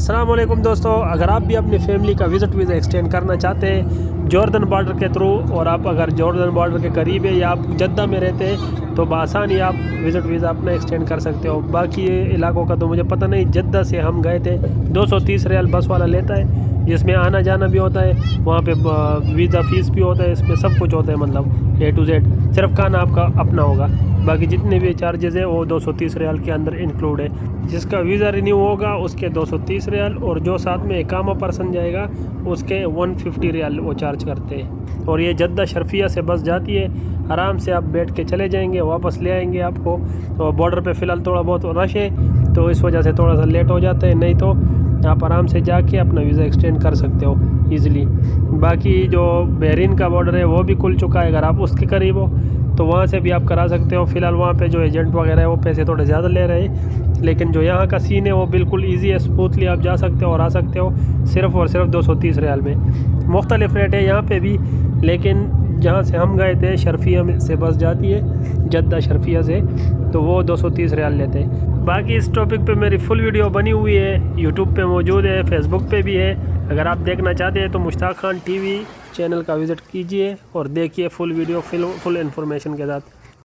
अस्सलाम वालेकुम दोस्तों, अगर आप भी अपनी फैमिली का विज़िट वीज़ा एक्सटेंड करना चाहते हैं जॉर्डन बॉर्डर के थ्रू, और आप अगर जॉर्डन बॉर्डर के करीब है या आप जद्दा में रहते हैं तो बआसानी आप विज़िट वीज़ा अपना एक्सटेंड कर सकते हो। बाकी इलाकों का तो मुझे पता नहीं। जद्दा से हम गए थे, 230 रियाल बस वाला लेता है, जिसमें आना जाना भी होता है, वहाँ पे वीज़ा फ़ीस भी होता है, इसमें सब कुछ होता है, मतलब A to Z। सिर्फ खाना आपका अपना होगा, बाकी जितने भी चार्जेज़ है वो 230 रियाल के अंदर इंक्लूड है। जिसका वीज़ा रिन्यू होगा उसके 230 रियाल, और जो साथ में इकामा पर्सन जाएगा उसके 150 रियाल वो चार्ज करते हैं। और ये जद्दा शर्फिया से बस जाती है, आराम से आप बैठ के चले जाएंगे, वापस ले आएंगे आपको। तो बॉर्डर पे फ़िलहाल थोड़ा बहुत रश है तो इस वजह से थोड़ा सा लेट हो जाता है, नहीं तो आप आराम से जाके अपना वीज़ा एक्सटेंड कर सकते हो ईज़िली। बाकी जो बहरीन का बॉर्डर है वो भी खुल चुका है, अगर आप उसके करीब हो तो वहाँ से भी आप करा सकते हो। फ़िलहाल वहाँ पे जो एजेंट वगैरह है वो पैसे थोड़े ज़्यादा ले रहे हैं, लेकिन जो यहाँ का सीन है वो बिल्कुल ईजी है, स्मूथली आप जा सकते हो और आ सकते हो सिर्फ़ और सिर्फ 230 रियाल में। मुख्तलिफ रेट है यहाँ पे भी, लेकिन जहाँ से हम गए थे शर्फिया में से बस जाती है जद्दा शर्फिया से, तो वो 230 रियाल लेते हैं। बाकी इस टॉपिक पे मेरी फुल वीडियो बनी हुई है, यूट्यूब पे मौजूद है, फेसबुक पे भी है। अगर आप देखना चाहते हैं तो मुश्ताक खान टीवी चैनल का विज़िट कीजिए और देखिए फुल वीडियो फुल इन्फॉर्मेशन के साथ।